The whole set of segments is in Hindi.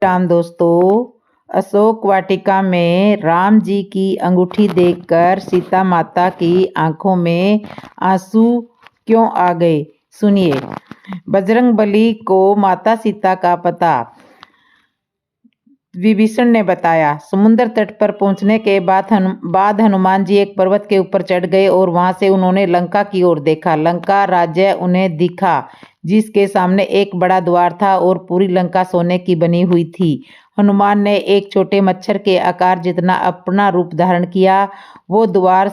राम दोस्तों, अशोक वाटिका में राम जी की अंगूठी देखकर सीता माता की आंखों में आंसू क्यों आ गए? सुनिए। बजरंगबली को माता सीता का पता विभीषण ने बताया। समुद्र तट पर पहुंचने के बाद हनुमान जी एक पर्वत के ऊपर चढ़ गए और वहां से उन्होंने लंका की ओर देखा। लंका राज्य उन्हें दिखा, जिसके सामने एक बड़ा द्वार था और पूरी लंका सोने की बनी हुई थी। हनुमान ने एक छोटे मच्छर के आकार जितना अपना रूप धारण किया। वो द्वार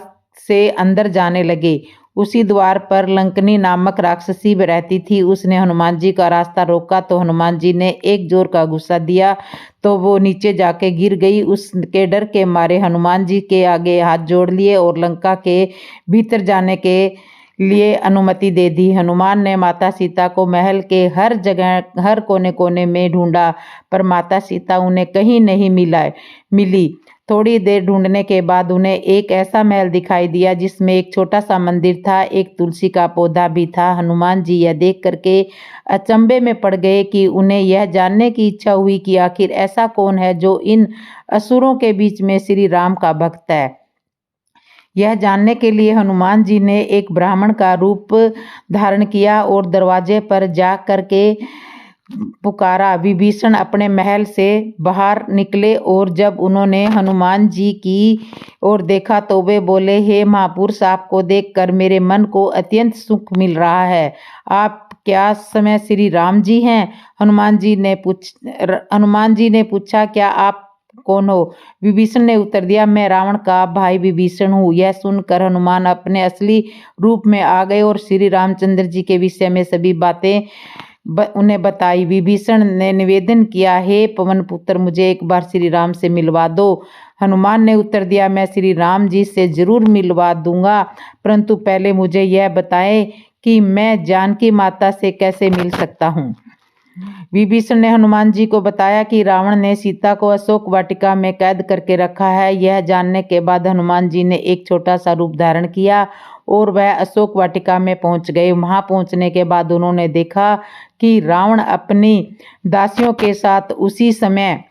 से अंदर जाने लगे। उसी द्वार पर लंकनी नामक राक्षसी रहती थी। उसने हनुमान जी का रास्ता रोका तो हनुमान जी ने एक जोर का गुस्सा दिया तो वो नीचे जाके गिर गई। उसके डर के मारे हनुमान जी के आगे हाथ जोड़ लिए और लंका के भीतर जाने के लिए अनुमति दे दी। हनुमान ने माता सीता को महल के हर जगह, हर कोने कोने में ढूंढा, पर माता सीता उन्हें कहीं नहीं मिली। थोड़ी देर ढूंढने के बाद उन्हें एक ऐसा महल दिखाई दिया जिसमें एक छोटा सा मंदिर था, एक तुलसी का पौधा भी था। हनुमान जी यह देख करके अचंभे में पड़ गए कि उन्हें यह जानने की इच्छा हुई कि आखिर ऐसा कौन है जो इन असुरों के बीच में श्री राम का भक्त है। यह जानने के लिए हनुमान जी ने एक ब्राह्मण का रूप धारण किया और दरवाजे पर जा करके पुकारा। विभीषण अपने महल से बाहर निकले और जब उन्होंने हनुमान जी की ओर देखा तो वे बोले, हे महापुरुष, आपको देखकर मेरे मन को अत्यंत सुख मिल रहा है। आप क्या समय श्री राम जी हैं? हनुमान जी ने पूछा, क्या आप कौन हो? विभीषण ने उत्तर दिया, मैं रावण का भाई विभीषण हूँ। यह सुनकर हनुमान अपने असली रूप में आ गए और श्री रामचंद्र जी के विषय में सभी बातें उन्हें बताई। विभीषण ने निवेदन किया, हे पवन पुत्र, मुझे एक बार श्री राम से मिलवा दो। हनुमान ने उत्तर दिया, मैं श्री राम जी से जरूर मिलवा दूंगा, परंतु पहले मुझे यह बताएं कि मैं जानकी माता से कैसे मिल सकता हूँ। विभीषण ने हनुमान जी को बताया कि रावण ने सीता को अशोक वाटिका में कैद करके रखा है। यह जानने के बाद हनुमान जी ने एक छोटा सा रूप धारण किया और वह अशोक वाटिका में पहुंच गए। वहां पहुंचने के बाद उन्होंने देखा कि रावण अपनी दासियों के साथ उसी समय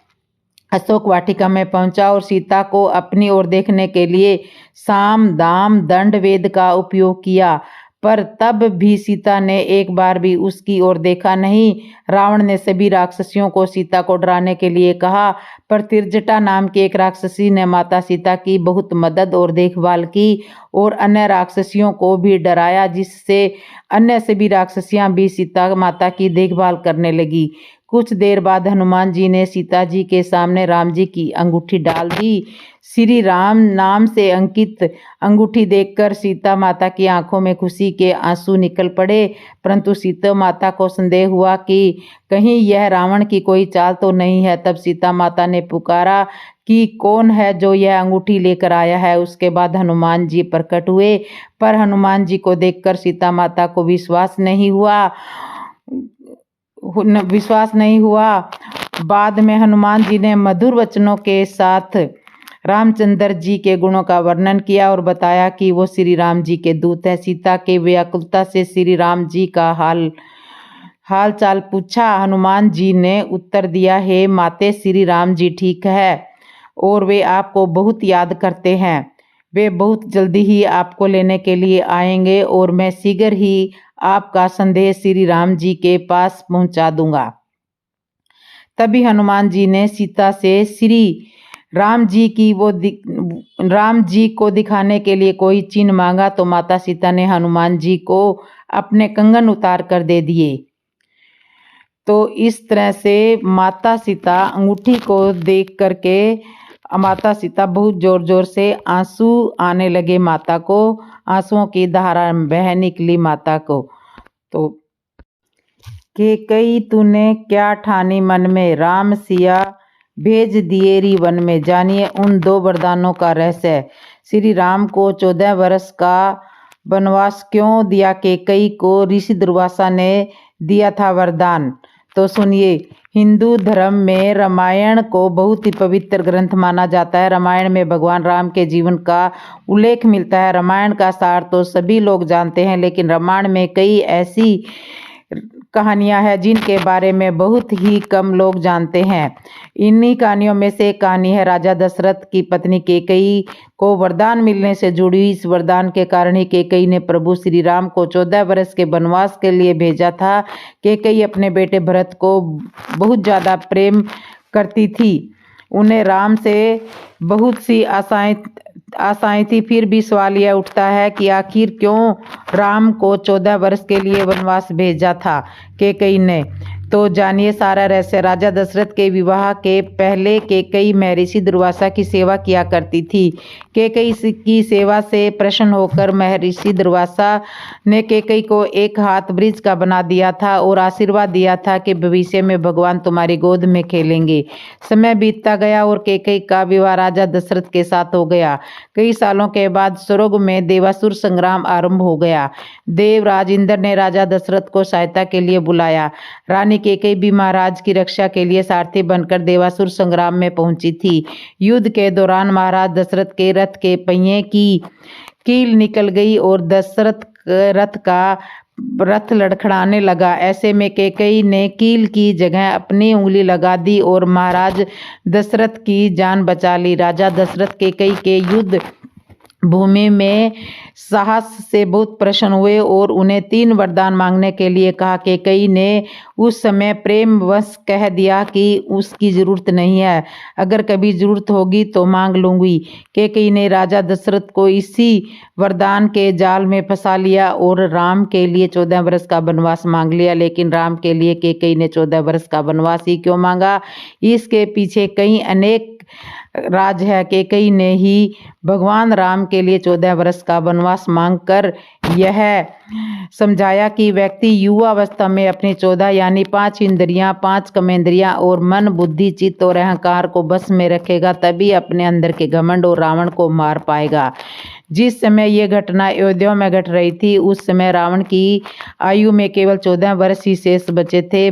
अशोक वाटिका में पहुंचा और सीता को अपनी ओर देखने के लिए साम दाम दंड वेद का उपयोग किया, पर तब भी सीता ने एक बार भी उसकी ओर देखा नहीं। रावण ने सभी राक्षसियों को सीता को डराने के लिए कहा, पर तिरजटा नाम की एक राक्षसी ने माता सीता की बहुत मदद और देखभाल की और अन्य राक्षसियों को भी डराया, जिससे अन्य सभी राक्षसियां भी सीता माता की देखभाल करने लगी। कुछ देर बाद हनुमान जी ने सीता जी के सामने राम जी की अंगूठी डाल दी। श्री राम नाम से अंकित अंगूठी देखकर सीता माता की आंखों में खुशी के आंसू निकल पड़े, परंतु सीता माता को संदेह हुआ कि कहीं यह रावण की कोई चाल तो नहीं है। तब सीता माता ने पुकारा कि कौन है जो यह अंगूठी लेकर आया है। उसके बाद हनुमान जी प्रकट हुए, पर हनुमान जी को देखकर सीता माता को विश्वास नहीं हुआ। बाद में हनुमान जी ने मधुर वचनों के साथ रामचंद्र जी के गुणों का वर्णन किया और बताया कि वो श्री राम जी के दूत है। सीता के व्याकुलता से श्री राम जी का हाल चाल पूछा। हनुमान जी ने उत्तर दिया, हे माते, श्री राम जी ठीक है और वे आपको बहुत याद करते हैं। वे बहुत जल्दी ही आपको लेने के लिए आएंगे और मैं शीघ्र ही आपका संदेश श्री राम जी के पास पहुंचा दूंगा। तभी हनुमान जी ने सीता से श्री राम जी को दिखाने के लिए कोई चिन्ह मांगा, तो माता सीता ने हनुमान जी को अपने कंगन उतार कर दे दिए। तो इस तरह से माता सीता अंगूठी को देख करके माता सीता बहुत जोर जोर से आंसू आने लगे। माता को आंसुओं की धारा बह निकली माता को। तो कि कई तूने क्या ठानी मन में, राम सिया भेज दिए री वन में। जानिए उन दो वरदानों का रहस्य। श्री राम को 14 वर्ष का वनवास क्यों दिया? कैकेयी को ऋषि दुर्वासा ने दिया था वरदान। तो सुनिए, हिंदू धर्म में रामायण को बहुत ही पवित्र ग्रंथ माना जाता है। रामायण में भगवान राम के जीवन का उल्लेख मिलता है। रामायण का सार तो सभी लोग जानते हैं, लेकिन रामायण में कई ऐसी कहानियां हैं जिनके बारे में बहुत ही कम लोग जानते हैं। इन्हीं कहानियों में से एक कहानी है राजा दशरथ की पत्नी कैकेयी को वरदान मिलने से जुड़ी। इस वरदान के कारण ही कैकेयी ने प्रभु श्री राम को 14 वर्ष के वनवास के लिए भेजा था। कैकेयी अपने बेटे भरत को बहुत ज़्यादा प्रेम करती थी। उन्हें राम से बहुत सी आशाएं थी। फिर भी सवाल यह उठता है कि आखिर क्यों राम को 14 वर्ष के लिए वनवास भेजा था कैकेयी ने। तो जानिए सारा रहस्य। राजा दशरथ के विवाह के पहले कैकेयी महर्षि दुर्वासा की सेवा किया करती थी। कैकेयी की सेवा से प्रसन्न होकर महर्षि दुर्वासा ने कैकेयी को एक हाथ ब्रिज का बना दिया था और आशीर्वाद दिया था कि भविष्य में भगवान तुम्हारी गोद में खेलेंगे। समय बीतता गया और कैकेयी का विवाह राजा दशरथ के साथ हो गया। कई सालों के बाद स्वर्ग में देवासुर संग्राम आरंभ हो गया। देवराज इंद्र ने राजा दशरथ को सहायता के लिए बुलाया। रानी कैकेयी भी महाराज की रक्षा के लिए सारथी बनकर देवासुर संग्राम में पहुंची थी। युद्ध के दौरान महाराज दशरथ के रथ के पहिए की कील निकल गई और दशरथ रथ लड़खड़ाने लगा। ऐसे में कैकेयी ने कील की जगह अपनी उंगली लगा दी और महाराज दशरथ की जान बचा ली। राजा दशरथ कैकेयी के युद्ध भूमि में साहस से बहुत प्रसन्न हुए और उन्हें 3 वरदान मांगने के लिए कहा। कैकेयी ने उस समय प्रेमवश कह दिया कि उसकी जरूरत नहीं है, अगर कभी जरूरत होगी तो मांग लूंगी। कैकेयी ने राजा दशरथ को इसी वरदान के जाल में फंसा लिया और राम के लिए 14 वर्ष का वनवास मांग लिया। लेकिन राम के लिए कैकेयी ने 14 वर्ष का वनवास ही क्यों मांगा, इसके पीछे कई अनेक राज है। कैकेयी ने ही भगवान राम के लिए 14 वर्ष का वनवास मांगकर यह समझाया कि व्यक्ति युवावस्था में अपनी 14 यानी 5 इंद्रियां, 5 कर्मेंद्रियां और मन, बुद्धि, चित्त और अहंकार को बस में रखेगा, तभी अपने अंदर के घमंड और रावण को मार पाएगा। जिस समय ये घटना अयोध्या में घट रही थी उस समय रावण की आयु में केवल 14 वर्ष ही शेष बचे थे।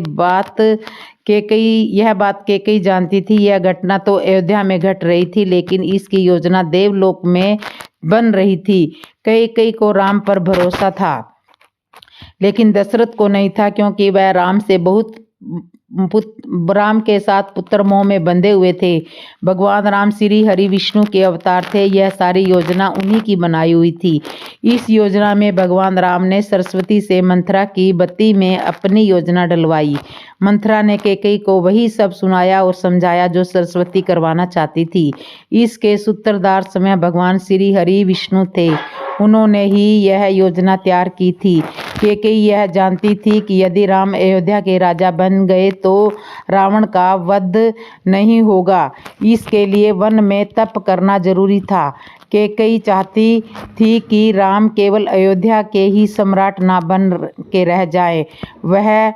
यह बात कैकेयी जानती थी। यह घटना तो अयोध्या में घट रही थी लेकिन इसकी योजना देवलोक में बन रही थी। कैकेयी को राम पर भरोसा था लेकिन दशरथ को नहीं था, क्योंकि वह राम के साथ पुत्र मोह में बंधे हुए थे। भगवान राम श्री हरि विष्णु के अवतार थे। यह सारी योजना उन्हीं की बनाई हुई थी। इस योजना में भगवान राम ने सरस्वती से मंथरा की बत्ती में अपनी योजना डलवाई। मंथरा ने कैकेयी को वही सब सुनाया और समझाया जो सरस्वती करवाना चाहती थी। इसके सूत्रधार समय भगवान श्री हरि विष्णु थे। उन्होंने ही यह योजना तैयार की थी। कैकेयी यह जानती थी कि यदि राम अयोध्या के राजा बन गए तो रावण का वध नहीं होगा। इसके लिए वन में तप करना जरूरी था। कैकेयी चाहती थी कि राम केवल अयोध्या के ही सम्राट ना बन के रह जाए, वह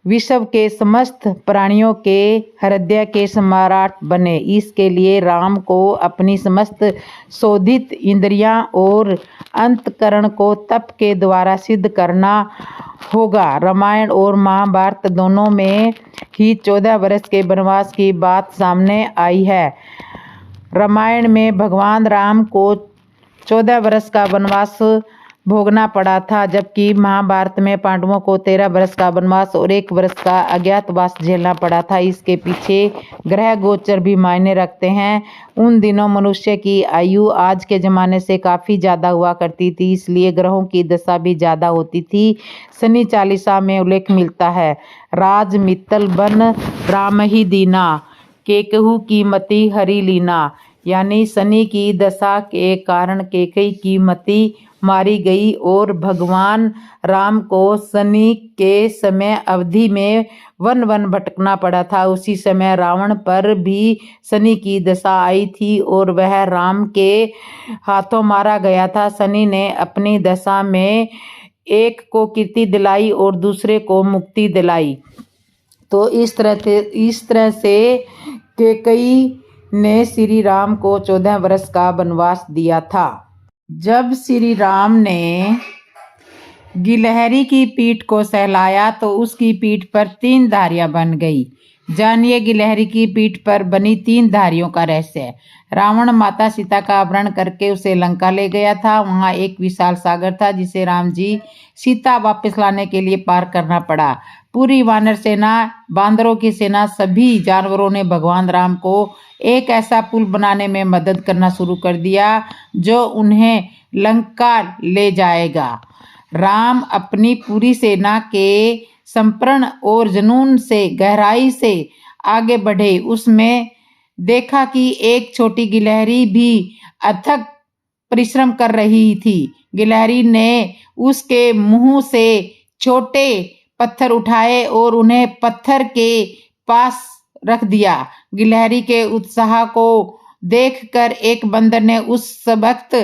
विश्व के समस्त प्राणियों के हृदय के सम्राट बने। इसके लिए राम को अपनी समस्त शोधित इंद्रियां और अंतकरण को तप के द्वारा सिद्ध करना होगा। रामायण और महाभारत दोनों में ही 14 वर्ष के वनवास की बात सामने आई है। रामायण में भगवान राम को 14 वर्ष का वनवास भोगना पड़ा था, जबकि महाभारत में पांडवों को 13 वर्ष का वनवास और 1 वर्ष का अज्ञातवास झेलना पड़ा था। इसके पीछे ग्रह गोचर भी मायने रखते हैं। उन दिनों मनुष्य की आयु आज के ज़माने से काफ़ी ज़्यादा हुआ करती थी, इसलिए ग्रहों की दशा भी ज़्यादा होती थी। शनि चालीसा में उल्लेख मिलता है, राज मित्तल बन राम ही दीना, केकहू की मति हरि लीना। यानी शनि की दशा के कारण कैकेयी की मति मारी गई और भगवान राम को शनि के समय अवधि में वन वन भटकना पड़ा था। उसी समय रावण पर भी शनि की दशा आई थी और वह राम के हाथों मारा गया था। शनि ने अपनी दशा में एक को कीर्ति दिलाई और दूसरे को मुक्ति दिलाई। तो इस तरह से कैकेयी ने श्री राम को 14 वर्ष का वनवास दिया था। जब श्री राम ने गिलहरी की पीठ को सहलाया तो उसकी पीठ पर 3 धारियां बन गई। जानिए गिलहरी की पीठ पर बनी 3 धारियों का रहस्य। रावण माता सीता का अपहरण करके उसे लंका ले गया था। वहां एक विशाल सागर था जिसे राम जी सीता वापस लाने के लिए पार करना पड़ा। पूरी वानर सेना, बांदरों की सेना, सभी जानवरों ने भगवान राम को एक ऐसा पुल बनाने में मदद करना शुरू कर दिया जो उन्हें लंका ले जाएगा। राम अपनी पूरी सेना के समर्पण और जुनून से गहराई से आगे बढ़े। उसमें देखा कि एक छोटी गिलहरी भी अथक परिश्रम कर रही थी। गिलहरी ने उसके मुंह से छोटे पत्थर उठाए और उन्हें पत्थर के पास रख दिया। गिलहरी के उत्साह को देखकर एक बंदर ने उस वक्त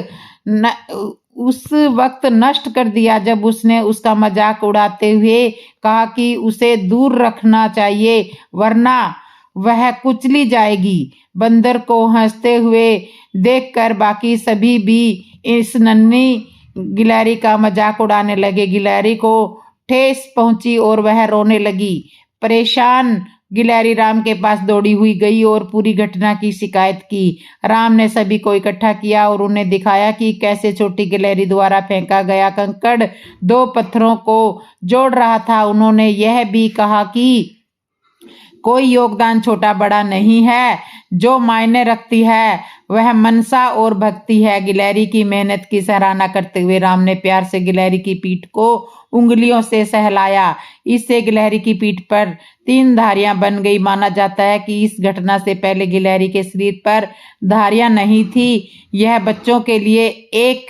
नष्ट कर दिया जब उसने उसका मजाक उड़ाते हुए कहा कि उसे दूर रखना चाहिए वरना वह कुचली जाएगी। बंदर को हंसते हुए देखकर बाकी सभी भी इस नन्ही गिलहरी का मजाक उड़ाने लगे। गिलहरी को ठेस पहुंची और वह रोने लगी। परेशान गिलहरी राम के पास दौड़ी हुई गई और पूरी घटना की शिकायत की। राम ने सभी को इकट्ठा किया और उन्हें दिखाया कि कैसे छोटी गिलहरी द्वारा फेंका गया कंकड़ 2 पत्थरों को जोड़ रहा था। उन्होंने यह भी कहा कि कोई योगदान छोटा बड़ा नहीं है, जो मायने रखती है वह मनसा और भक्ति है। गिलहरी की मेहनत की सराहना करते हुए राम ने प्यार से गिलहरी की पीठ को उंगलियों से सहलाया। इससे गिलहरी की पीठ पर 3 धारियां बन गई। माना जाता है कि इस घटना से पहले गिलहरी के शरीर पर धारियां नहीं थी। यह बच्चों के लिए एक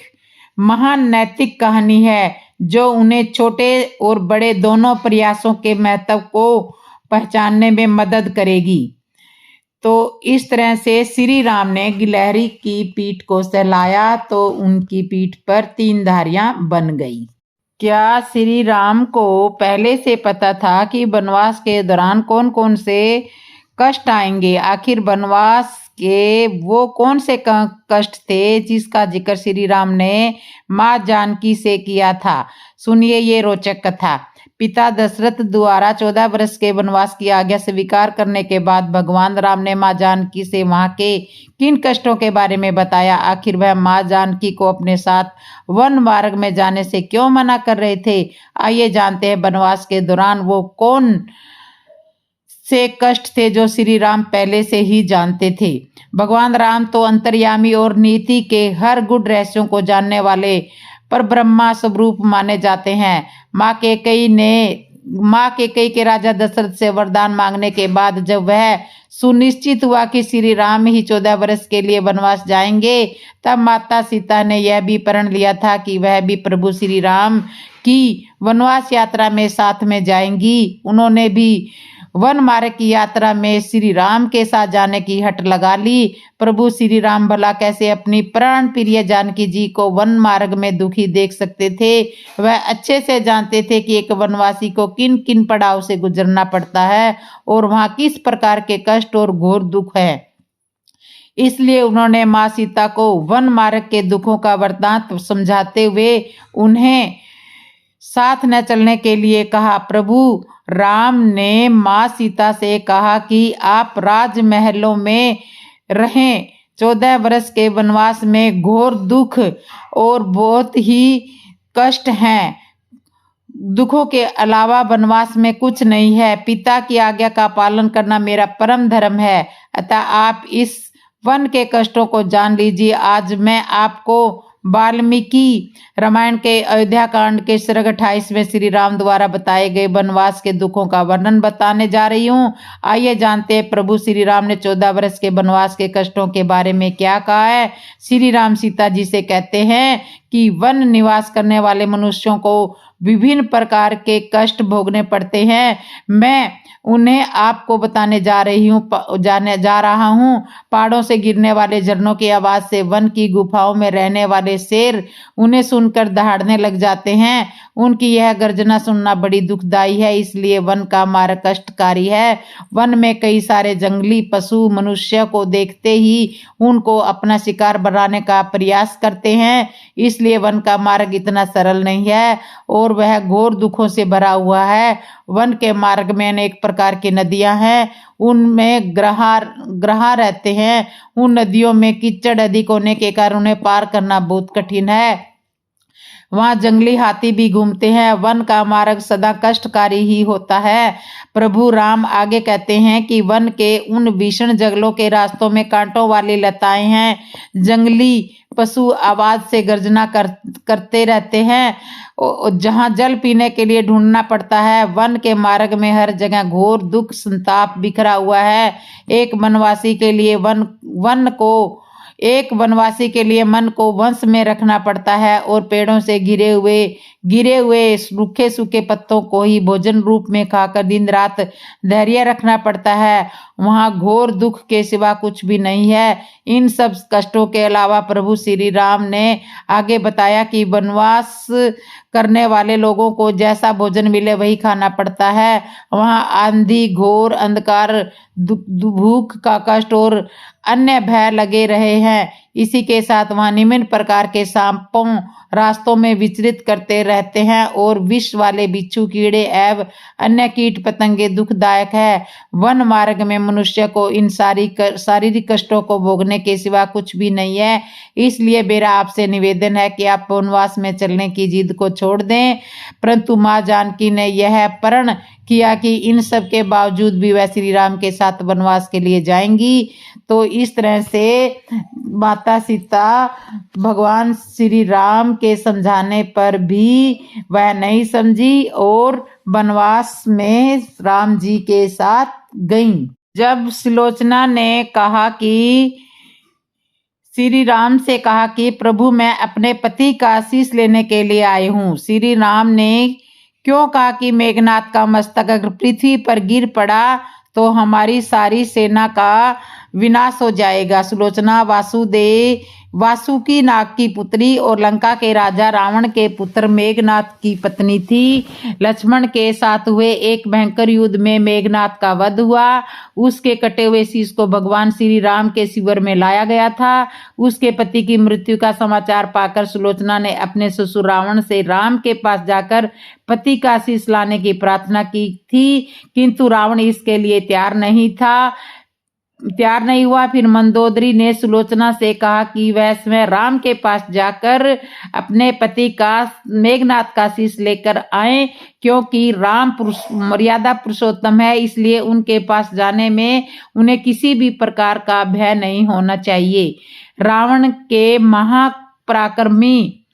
महान नैतिक कहानी है जो उन्हें छोटे और बड़े दोनों प्रयासों के महत्व को पहचानने में मदद करेगी। तो इस तरह से श्री राम ने गिलहरी की पीठ को सहलाया तो उनकी पीठ पर 3 धारियां बन गई। क्या श्री राम को पहले से पता था कि वनवास के दौरान कौन कौन से कष्ट आएंगे? आखिर वनवास के वो कौन से कष्ट थे जिसका जिक्र श्री राम ने माँ जानकी से किया था? सुनिए ये रोचक कथा। पिता दशरथ द्वारा 14 वर्ष के वनवास की आज्ञा स्वीकार करने के बाद भगवान राम ने माँ जानकी से वहां के किन कष्टों के बारे में बताया। आखिर वह माँ जानकी को अपने साथ वन मार्ग में जाने से क्यों मना कर रहे थे? आइए जानते हैं वनवास के दौरान वो कौन से कष्ट थे जो श्री राम पहले से ही जानते थे। भगवान राम तो अंतर्यामी और नीति के हर गुण रहस्यों को जानने वाले पर ब्रह्मा स्वरूप माने जाते हैं। माँ केकई के राजा दशरथ से वरदान मांगने के बाद जब वह सुनिश्चित हुआ कि श्री राम ही 14 वर्ष के लिए वनवास जाएंगे, तब माता सीता ने यह भी प्रण लिया था कि वह भी प्रभु श्री राम की वनवास यात्रा में साथ में जाएंगी। उन्होंने भी वन मार्ग की यात्रा में श्री राम के साथ जाने की हट लगा ली। प्रभु श्री राम भला कैसे अपनी प्राण प्रिय जानकी जी को वन मार्ग में दुखी देख सकते थे? वह अच्छे से जानते थे कि एक वनवासी को किन किन पड़ाव से गुजरना पड़ता है और वहां किस प्रकार के कष्ट और घोर दुख है। इसलिए उन्होंने माँ सीता को वन मार्ग के दुखों का वृत्तांत समझाते हुए उन्हें साथ न चलने के लिए कहा। प्रभु राम ने माँ सीता से कहा कि आप राजमहलों में रहें। 14 वर्ष के वनवास में घोर दुख और बहुत ही कष्ट हैं। दुखों के अलावा वनवास में कुछ नहीं है। पिता की आज्ञा का पालन करना मेरा परम धर्म है। अतः आप इस वन के कष्टों को जान लीजिए। आज मैं आपको वाल्मीकि रामायण के अयोध्या कांड के सर्ग 28 में श्री राम द्वारा बताए गए वनवास के दुखों का वर्णन बताने जा रही हूँ। आइए जानते हैं प्रभु श्री राम ने 14 वर्ष के वनवास के कष्टों के बारे में क्या कहा है। श्री राम सीता जी से कहते हैं कि वन निवास करने वाले मनुष्यों को विभिन्न प्रकार के कष्ट भोगने पड़ते हैं। मैं उन्हें आपको बताने जा रहा हूँ। पहाड़ों से गिरने वाले झरनों की आवाज से वन की गुफाओं में रहने वाले शेर उन्हें सुनकर दहाड़ने लग जाते हैं। उनकी यह गर्जना सुनना बड़ी दुखदायी है, इसलिए वन का मार्ग कष्टकारी है। वन में कई सारे जंगली पशु मनुष्य को देखते ही उनको अपना शिकार बनाने का प्रयास करते हैं, इसलिए वन का मार्ग इतना सरल नहीं है और और वह घोर दुखों से भरा हुआ है। वन के मार्ग में अनेक प्रकार की नदियां हैं, उनमें ग्रहा रहते हैं। उन नदियों में कीचड़ अधिक होने के कारण उन्हें पार करना बहुत कठिन है। वहां जंगली हाथी भी घूमते हैं। वन का मार्ग सदा कष्टकारी ही होता है। प्रभु राम आगे कहते हैं कि वन के उन भीषण जंगलों के रास्तों में कांटों वाली लताएं हैं। जंगली पशु आवाज से गर्जना करते रहते हैं। जहां जल पीने के लिए ढूंढना पड़ता है। वन के मार्ग में हर जगह घोर दुख संताप बिखरा हुआ है। एक वनवासी के लिए मन को वंश में रखना पड़ता है और पेड़ों से गिरे हुए सूखे सूखे पत्तों को ही भोजन रूप में खाकर दिन रात धैर्य रखना पड़ता है। वहां घोर दुख के सिवा कुछ भी नहीं है। इन सब कष्टों के अलावा प्रभु श्री राम ने आगे बताया कि वनवास करने वाले लोगों को जैसा भोजन मिले वही खाना पड़ता है। वहां आंधी, घोर अंधकार, भूख का कष्ट और अन्य भय लगे रहे हैं। इसी के साथ वहां निम्न प्रकार के सांपों रास्तों में विचरित करते रहते हैं और विष वाले बिच्छू, कीड़े एवं अन्य कीट पतंगे दुखदायक है। वन मार्ग में मनुष्य को इन शारीरिक कष्टों को भोगने के सिवा कुछ भी नहीं है। इसलिए मेरा आपसे निवेदन है कि आप वनवास में चलने की जिद को छोड़ दें। परंतु माँ जानकी ने यह प्रण किया कि इन सब के बावजूद भी वह श्री राम के साथ वनवास के लिए जाएंगी। तो इस तरह से माता सीता भगवान श्री राम के समझाने पर भी वह नहीं समझी और वनवास में राम जी के साथ गईं। जब सुलोचना ने कहा कि श्री राम से कहा कि प्रभु मैं अपने पति का आशीष लेने के लिए आई हूँ। श्री राम ने क्यों कहा कि मेघनाथ का मस्तक अगर पृथ्वी पर गिर पड़ा तो हमारी सारी सेना का विनाश हो जाएगा। सुलोचना वासुकी नाग की पुत्री और लंका के राजा रावण के पुत्र मेघनाथ की पत्नी थी। लक्ष्मण के साथ हुए एक भयंकर युद्ध में मेघनाथ का वध हुआ। उसके कटे हुए शीश को भगवान श्री राम के शिविर में लाया गया था। उसके पति की मृत्यु का समाचार पाकर सुलोचना ने अपने ससुर रावण से राम के पास जाकर पति का शीश लाने की प्रार्थना की थी, किंतु रावण इसके लिए तैयार नहीं हुआ। फिर मंदोदरी ने सुलोचना से कहा कि वह स्वयं राम के पास जाकर अपने पति का मेघनाथ का शीश लेकर आए, क्योंकि राम मर्यादा पुरुषोत्तम है, इसलिए उनके पास जाने में उन्हें किसी भी प्रकार का भय नहीं होना चाहिए। रावण के महापराक्रमी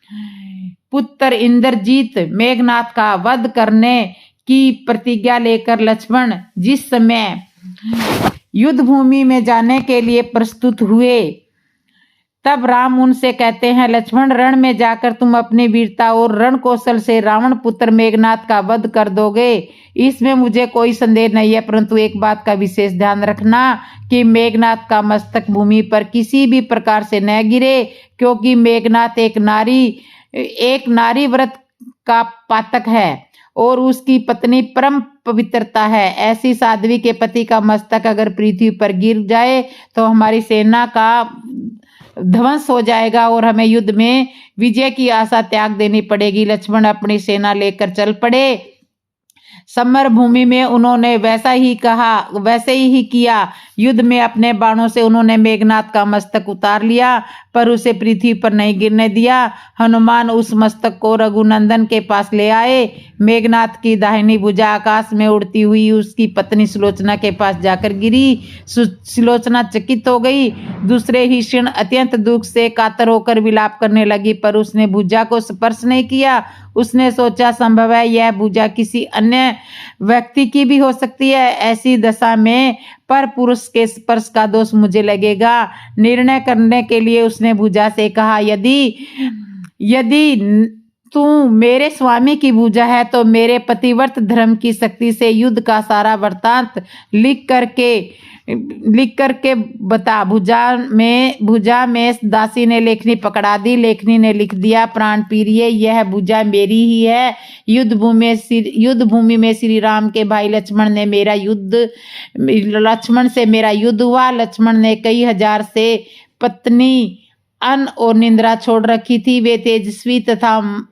पुत्र इंद्रजीत मेघनाथ का वध करने की प्रतिज्ञा लेकर लक्ष्मण जिस समय युद्ध भूमि में जाने के लिए प्रस्तुत हुए, तब राम उनसे कहते हैं, लक्ष्मण रण में जाकर तुम अपनी वीरता और रण कौशल से रावण पुत्र मेघनाथ का वध कर दोगे, इसमें मुझे कोई संदेह नहीं है। परंतु एक बात का विशेष ध्यान रखना कि मेघनाथ का मस्तक भूमि पर किसी भी प्रकार से न गिरे, क्योंकि मेघनाथ एक नारी व्रत का पातक है और उसकी पत्नी परम पवित्रता है। ऐसी साध्वी के पति का मस्तक अगर पृथ्वी पर गिर जाए तो हमारी सेना का ध्वंस हो जाएगा और हमें युद्ध में विजय की आशा त्याग देनी पड़ेगी। लक्ष्मण अपनी सेना लेकर चल पड़े। समर भूमि में उन्होंने वैसे ही किया। युद्ध में अपने बाणों से उन्होंने मेघनाथ का मस्तक उतार लिया, पर उसे पृथ्वी पर नहीं गिरने दिया। हनुमान उस मस्तक को रघुनंदन के पास ले आए। मेघनाथ की दाहिनी भुजा आकाश में उड़ती हुई उसकी पत्नी सुलोचना के पास जाकर गिरी। सुलोचना चकित हो गई। दूसरे ही क्षण अत्यंत दुख से कातर होकर विलाप करने लगी, पर उसने भुजा को स्पर्श नहीं किया। उसने सोचा, संभव है यह भुजा किसी अन्य व्यक्ति की भी हो सकती है। ऐसी दशा में पर पुरुष के स्पर्श का दोष मुझे लगेगा। निर्णय करने के लिए उसने भुजा से कहा, यदि तू मेरे स्वामी की भुजा है तो मेरे पतिव्रत धर्म की शक्ति से युद्ध का सारा वृत्तांत लिख करके बता। भुजा में दासी ने लेखनी पकड़ा दी। लेखनी ने लिख दिया, प्राण प्रिय, यह भुजा मेरी ही है। युद्ध भूमि में श्री राम के भाई लक्ष्मण से मेरा युद्ध हुआ। लक्ष्मण ने कई हजार से पत्नी अन्न और निंद्रा छोड़ रखी थी। वे तेजस्वी तथा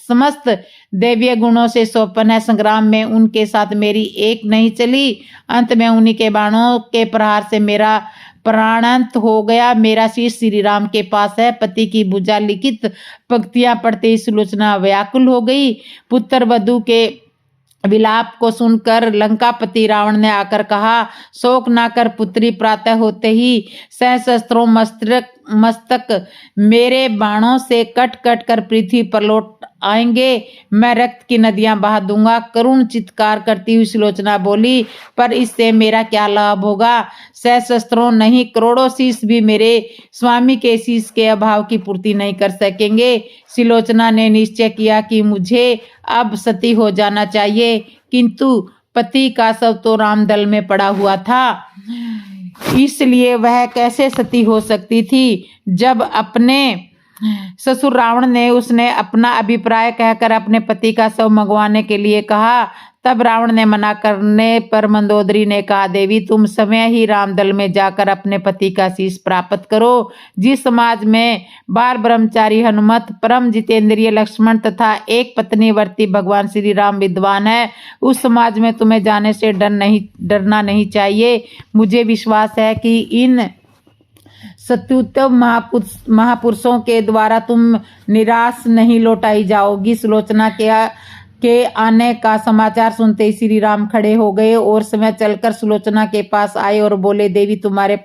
समस्त दैवीय गुणों से संपन्न है। संग्राम में उनके साथ मेरी एक नहीं चली। अंत में उन्हीं के बाणों के प्रहार से मेरा प्राणांत हो गया। मेरा शीश श्री राम के पास है। पति की भुजा लिखित पंक्तियां पढ़ते ही सुलोचना व्याकुल हो गई। पुत्र वधू के विलाप को सुनकर लंकापति रावण ने आकर कहा, शोक ना कर पुत्री, प्रातः होते ही सहस्त्रों मस्तक मेरे बाणों से कट कट कर पृथ्वी पर लौट आएंगे। मैं रक्त की नदियां बहा दूंगा। करुण चित्कार करती हुई सुलोचना बोली, पर इससे मेरा क्या लाभ होगा? सहस्त्रों नहीं, करोड़ों शीश भी मेरे स्वामी के शीश के अभाव की पूर्ति नहीं कर सकेंगे। सुलोचना ने निश्चय किया कि मुझे अब सती हो जाना चाहिए, किंतु पति का शव तो रामदल में पड़ा हुआ था, इसलिए वह कैसे सती हो सकती थी। जब अपने ससुर रावण ने उसने अपना अभिप्राय कहकर अपने पति का शव मंगवाने के लिए कहा, तब रावण ने मना करने पर मंदोदरी ने कहा, देवी तुम समय ही रामदल में जाकर अपने पति का शीश प्राप्त करो। जिस समाज में बार ब्रह्मचारी हनुमत, परम जितेंद्रिय लक्ष्मण तथा एक पत्नी वर्ती भगवान श्री राम विद्वान है, उस समाज में तुम्हें जाने से डरना नहीं चाहिए। मुझे विश्वास है कि इन सत्युत्तम महापुरुषों के द्वारा तुम निराश नहीं लौटाई जाओगी। सुलोचना के आने का समाचार सुनते ही श्री राम खड़े हो गए और समय चलकर सुलोचना के पास आए और बोले, देवी तुम्हारे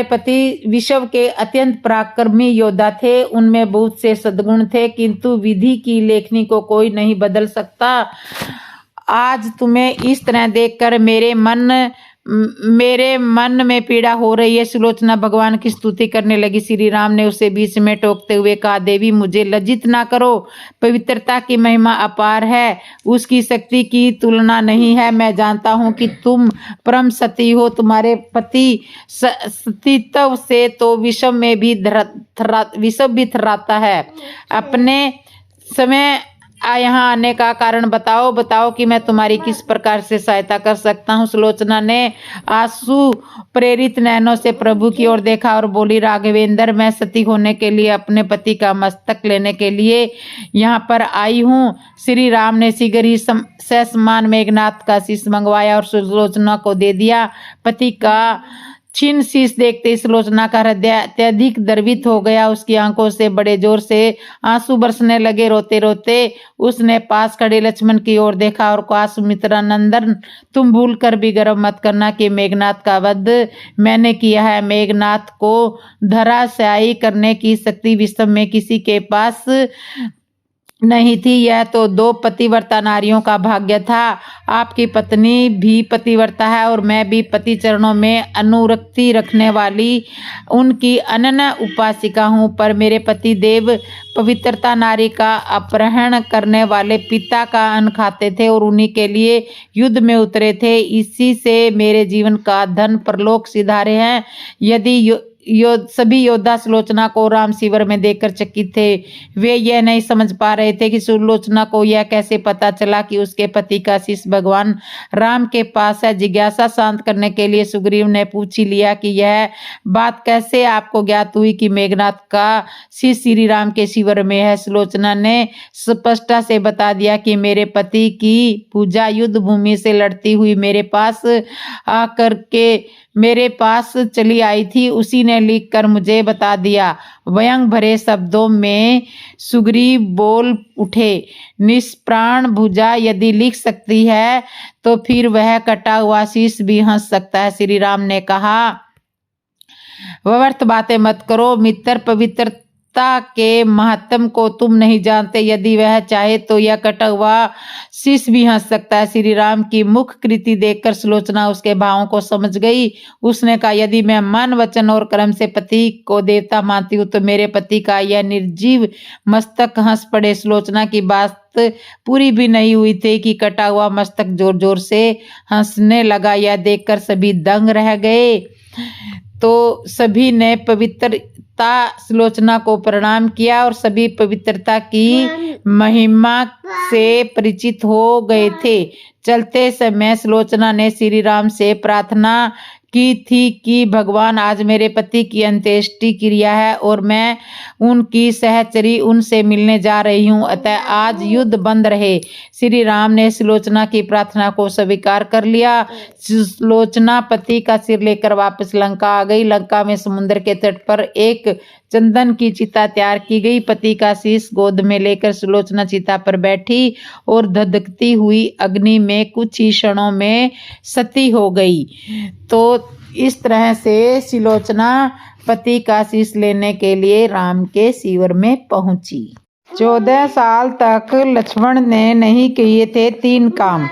पति विश्व के अत्यंत पराक्रमी योद्धा थे। उनमें बहुत से सद्गुण थे, किंतु विधि की लेखनी को कोई नहीं बदल सकता। आज तुम्हें इस तरह देखकर मेरे मन में पीड़ा हो रही है। सुलोचना भगवान की स्तुति करने लगी। श्री राम ने उसे बीच में टोकते हुए कहा, देवी मुझे लज्जित ना करो। पवित्रता की महिमा अपार है, उसकी शक्ति की तुलना नहीं है। मैं जानता हूँ कि तुम परम सती हो। तुम्हारे पति सतीत्व से तो विश्व भी थर्राता है। अपने समय यहाँ आने का कारण बताओ कि मैं तुम्हारी किस प्रकार से सहायता कर सकता हूँ। सुलोचना ने आंसू प्रेरित नैनों से प्रभु की ओर देखा और बोली, राघवेंद्र मैं सती होने के लिए अपने पति का मस्तक लेने के लिए यहाँ पर आई हूँ। श्री राम ने शीघ्र ही ससमान मेघनाथ का शीश मंगवाया और सुलोचना को दे दिया। पति का छिन्न शीश देखते सुलोचना का हृदय अत्यधिक द्रवित हो गया। उसकी आंखों से बड़े जोर से आंसू बरसने लगे। रोते रोते उसने पास खड़े लक्ष्मण की ओर देखा और कहा, सुमित्रानंदन तुम भूल कर भी गर्व मत करना कि मेघनाथ का वध मैंने किया है। मेघनाथ को धराशायी करने की शक्ति विश्व में किसी के पास नहीं थी। यह तो दो पतिव्रता नारियों का भाग्य था। आपकी पत्नी भी पतिव्रता है और मैं भी पति चरणों में अनुरक्ति रखने वाली उनकी अनन्य उपासिका हूँ। पर मेरे पति देव पवित्रता नारी का अपहरण करने वाले पिता का अन्न खाते थे और उन्हीं के लिए युद्ध में उतरे थे। इसी से मेरे जीवन का धन परलोक सिधारे हैं। यदि सभी योद्धा सुलोचना को राम शिविर में देखकर चकित थे। वे यह नहीं समझ पा रहे थे कि सुलोचना को यह कैसे पता चला कि उसके पति का शीश भगवान राम के पास है। जिज्ञासा शांत करने के लिए सुग्रीव ने पूछ ही लिया कि यह बात कैसे आपको ज्ञात हुई कि मेघनाथ का शीश श्री राम के शिविर में है। सुलोचना ने स्पष्टता से बता दिया कि मेरे पति की पूजा युद्ध भूमि से लड़ती हुई मेरे पास चली आई थी। उसी ने लिखकर मुझे बता दिया। व्यंग भरे शब्दों में सुग्रीव बोल उठे, निष्प्राण भुजा यदि लिख सकती है तो फिर वह कटा हुआ शीश भी हंस सकता है। श्री राम ने कहा, व्यर्थ बातें मत करो मित्र, पवित्रता के महत्व को तुम नहीं जानते। यदि वह चाहे तो यह कटा हुआ शीश भी हंस सकता है। श्री राम की मुख कृति देखकर सुलोचना उसके भावों को समझ गई। उसने कहा, यदि मैं मन वचन और कर्म से पति को देवता मानती हूँ तो मेरे पति का यह निर्जीव मस्तक हंस पड़े। सुलोचना की बात पूरी भी नहीं हुई थी कि कटा हुआ मस्तक जोर जोर से हंसने लगा। यह देखकर सभी दंग रह गए। तो सभी ने पवित्रता सुलोचना को प्रणाम किया और सभी पवित्रता की महिमा से परिचित हो गए थे। चलते समय सुलोचना ने श्री राम से प्रार्थना की थी कि भगवान आज मेरे पति की अंत्येष्टि क्रिया है और मैं उनकी सहचरी उनसे मिलने जा रही हूँ, अतः आज युद्ध बंद रहे। श्री राम ने सुलोचना की प्रार्थना को स्वीकार कर लिया। सुलोचना पति का सिर लेकर वापस लंका आ गई। लंका में समुद्र के तट पर एक चंदन की चिता तैयार की गई। पति का शीश गोद में लेकर सुलोचना चिता पर बैठी और धधकती हुई अग्नि में कुछ ही क्षणों में सती हो गई। तो इस तरह से सुलोचना पति का शीश लेने के लिए राम के शिविर में पहुंची। 14 साल तक लक्ष्मण ने नहीं किए थे 3 काम,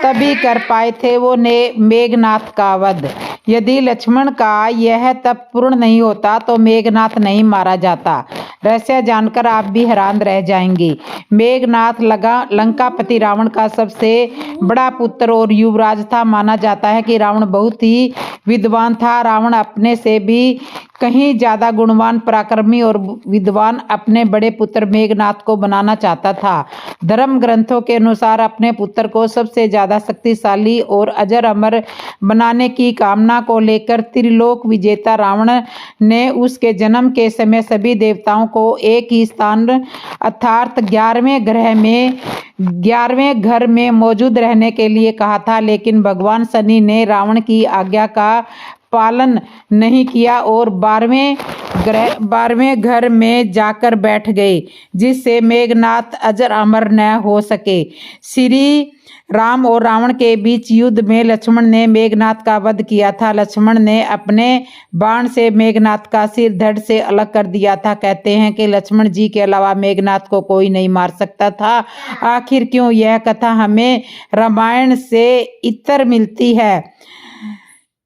तभी कर पाए थे वो मेघनाथ का वध। यदि लक्ष्मण का यह तप पूर्ण नहीं होता तो मेघनाथ नहीं मारा जाता। रहस्य जानकर आप भी हैरान रह जाएंगे। मेघनाथ लंकापति रावण का सबसे बड़ा पुत्र और युवराज था। माना जाता है कि रावण बहुत ही विद्वान था। रावण अपने से भी कहीं ज्यादा गुणवान, पराक्रमी और विद्वान अपने बड़े पुत्र मेघनाथ को बनाना चाहता था। धर्म ग्रंथों के अनुसार अपने पुत्र को सबसे ज्यादा शक्तिशाली और अजर अमर बनाने की कामना को लेकर त्रिलोक विजेता रावण ने उसके जन्म के समय सभी देवताओं को एक ही स्थान अर्थात 11वें घर में मौजूद रहने के लिए कहा था, लेकिन भगवान शनि ने रावण की आज्ञा का पालन नहीं किया और 12वें घर में जाकर बैठ गए, जिससे मेघनाथ अजर अमर न हो सके। श्री राम और रावण के बीच युद्ध में लक्ष्मण ने मेघनाथ का वध किया था। लक्ष्मण ने अपने बाण से मेघनाथ का सिर धड़ से अलग कर दिया था। कहते हैं कि लक्ष्मण जी के अलावा मेघनाथ को कोई नहीं मार सकता था। आखिर क्यों? यह कथा हमें रामायण से इतर मिलती है।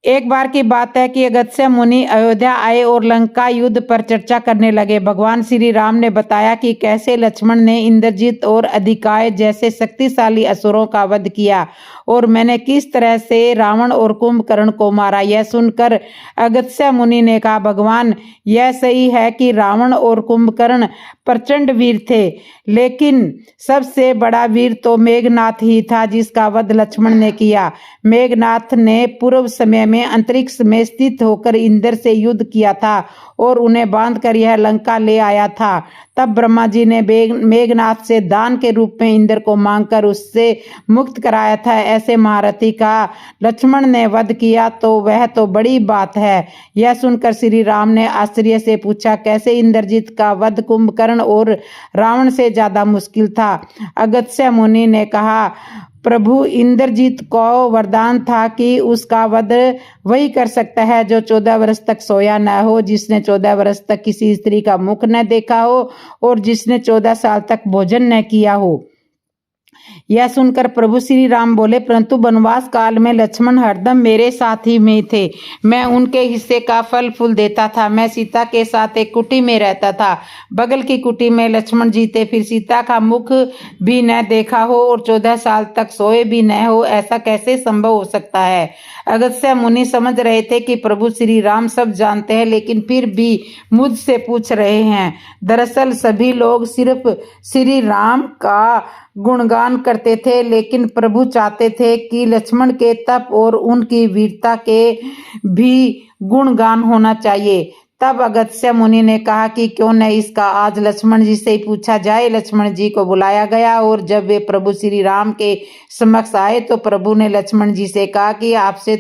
एक बार की बात है कि अगस्त्य मुनि अयोध्या आए और लंका युद्ध पर चर्चा करने लगे। भगवान श्री राम ने बताया कि कैसे लक्ष्मण ने इंद्रजित और अधिकाय जैसे शक्तिशाली असुरों का वध किया और मैंने किस तरह से रावण और कुंभकर्ण को मारा। यह सुनकर अगस्त्य मुनि ने कहा, भगवान यह सही है कि रावण और कुंभकर्ण प्रचंड वीर थे, लेकिन सबसे बड़ा वीर तो मेघनाथ ही था जिसका वध लक्ष्मण ने किया। मेघनाथ ने पूर्व समय में अंतरिक्ष में स्थित होकर इंद्र से युद्ध किया था और उन्हें बांधकर यह लंका ले आया था। तब ब्रह्मा जी ने मेघनाथ से दान के रूप में इंद्र को मांगकर उससे मुक्त कराया था। ऐसे महारथी का लक्ष्मण ने वध किया तो वह तो बड़ी बात है। यह सुनकर श्री राम ने आश्चर्य से पूछा, कैसे? इंद्रजित का वध कुंभकर्ण और रावण से ज्यादा मुश्किल था। अगस्त्य मुनि ने कहा, प्रभु इंद्रजीत को वरदान था कि उसका वध वही कर सकता है जो 14 वर्ष तक सोया न हो, जिसने 14 वर्ष तक किसी स्त्री का मुख न देखा हो और जिसने 14 साल तक भोजन न किया हो। यह सुनकर प्रभु श्री राम बोले, परंतु वनवास काल में लक्ष्मण हरदम मेरे साथ ही में थे। मैं उनके हिस्से का फल फूल देता था। मैं सीता के साथ एक कुटी में रहता था। बगल की कुटी में लक्ष्मण जी थे। फिर सीता का मुख भी न देखा हो और 14 साल तक सोए भी न हो, ऐसा कैसे संभव हो सकता है? अगस्त्य मुनि समझ रहे थे कि प्रभु श्री राम सब जानते हैं, लेकिन फिर भी मुझसे पूछ रहे हैं। दरअसल सभी लोग सिर्फ श्री राम का गुणगान करते थे, लेकिन प्रभु चाहते थे कि लक्ष्मण के तप और उनकी वीरता के भी गुणगान होना चाहिए। तब अगस्त्य मुनि ने कहा कि क्यों न इसका आज लक्ष्मण जी से ही पूछा जाए। लक्ष्मण जी को बुलाया गया और जब वे प्रभु श्री राम के समक्ष आए तो प्रभु ने लक्ष्मण जी से कहा कि आपसे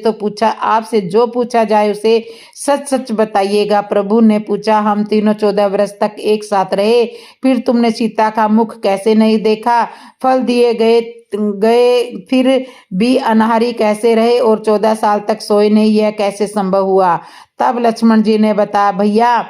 जो पूछा जाए उसे सच सच बताइएगा। प्रभु ने पूछा, हम तीनों 14 वर्ष तक एक साथ रहे, फिर तुमने सीता का मुख कैसे नहीं देखा? फल दिए गए फिर भी अनाहारी कैसे रहे और 14 साल तक सोए नहीं, यह कैसे संभव हुआ? तब लक्ष्मण जी ने बताया, भैया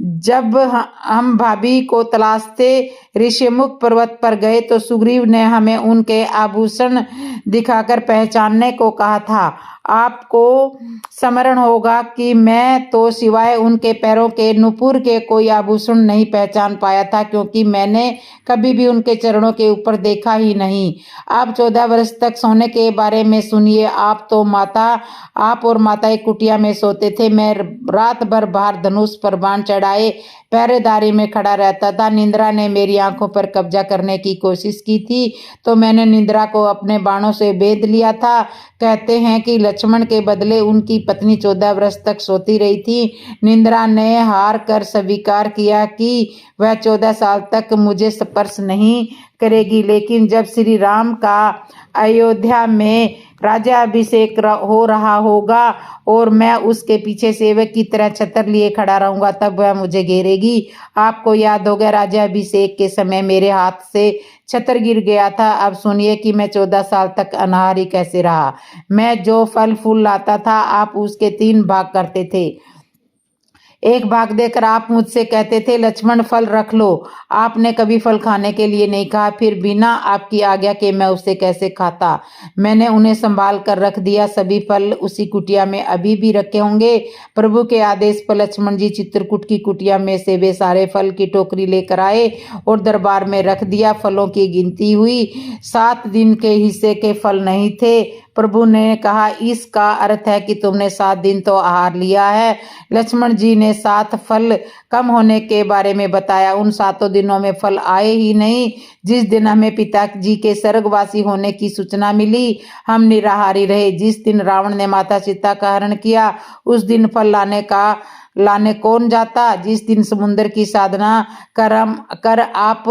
जब हम भाभी को तलाशते ऋषिमुख पर्वत पर गए तो सुग्रीव ने हमें उनके आभूषण दिखाकर पहचानने को कहा था। आपको स्मरण होगा कि मैं तो सिवाय उनके पैरों के नुपुर के कोई आभूषण नहीं पहचान पाया था, क्योंकि मैंने कभी भी उनके चरणों के ऊपर देखा ही नहीं। आप 14 वर्ष तक सोने के बारे में सुनिए। आप और माता एक कुटिया में सोते थे। मैं रात भर बाहर धनुष पर बाण चढ़ाए पहरेदारी में खड़ा रहता था। निंद्रा ने मेरी आंखों पर कब्जा करने की कोशिश की थी तो मैंने निंद्रा को अपने बाणों से बेध लिया था। कहते हैं कि लक्ष्मण के बदले उनकी पत्नी 14 वर्ष तक सोती रही थी। निंद्रा ने हार कर स्वीकार किया कि वह 14 साल तक मुझे स्पर्श नहीं करेगी, लेकिन जब श्री राम का अयोध्या में राज्याभिषेक हो रहा होगा और मैं उसके पीछे सेवक की तरह छत्र लिए खड़ा रहूंगा, तब वह मुझे घेरेगी। आपको याद होगा राज्याभिषेक के समय मेरे हाथ से छत्र गिर गया था। अब सुनिए कि मैं 14 साल तक अनाहार ही कैसे रहा। मैं जो फल फूल लाता था आप उसके 3 भाग करते थे। एक भाग देकर आप मुझसे कहते थे लक्ष्मण फल रख लो। आपने कभी फल खाने के लिए नहीं कहा, फिर बिना आपकी आज्ञा के मैं उसे कैसे खाता। मैंने उन्हें संभाल कर रख दिया। सभी फल उसी कुटिया में अभी भी रखे होंगे। प्रभु के आदेश पर लक्ष्मण जी चित्रकूट की कुटिया में से वे सारे फल की टोकरी लेकर आए और दरबार में रख दिया। फलों की गिनती हुई, 7 दिन के हिस्से के फल नहीं थे। प्रभु ने कहा इसका अर्थ है कि तुमने 7 दिन तो आहार लिया है। लक्ष्मण जी ने 7 फल कम होने के बारे में बताया। उन 7 दिनों में फल आए ही नहीं। जिस दिन हमें पिताजी के स्वर्गवासी होने की सूचना मिली हम निराहारी रहे। जिस दिन रावण ने माता सीता का हरण किया उस दिन फल लाने कौन जाता। जिस दिन समुद्र की साधना कर आप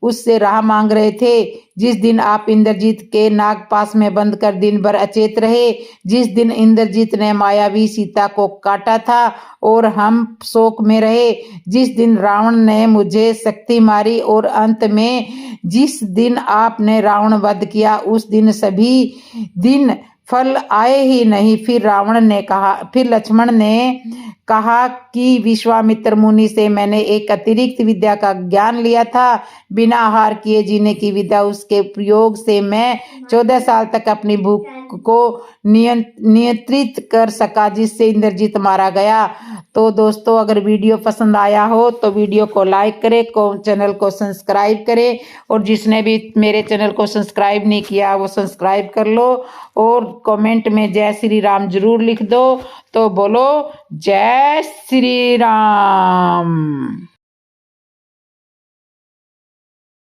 उससे राह मांग रहे थे, जिस दिन आप इंद्रजीत के नागपाश में बंद कर दिन भर अचेत रहे, जिस दिन इंद्रजीत ने मायावी सीता को काटा था और हम शोक में रहे, जिस दिन रावण ने मुझे शक्ति मारी और अंत में जिस दिन आपने रावण वध किया उस दिन सभी दिन फल आए ही नहीं। फिर लक्ष्मण ने कहा कि विश्वामित्र मुनि से मैंने एक अतिरिक्त विद्या का ज्ञान लिया था। बिना आहार किए जीने की विद्या, उसके प्रयोग से मैं 14 साल तक अपनी भूख को नियंत्रित कर सका, जिससे इंद्रजीत मारा गया। तो दोस्तों अगर वीडियो पसंद आया हो तो वीडियो को लाइक करें, चैनल को सब्सक्राइब करें और जिसने भी मेरे चैनल को सब्सक्राइब नहीं किया वो सब्सक्राइब कर लो और कमेंट में जय श्री राम जरूर लिख दो। तो बोलो जय श्री राम।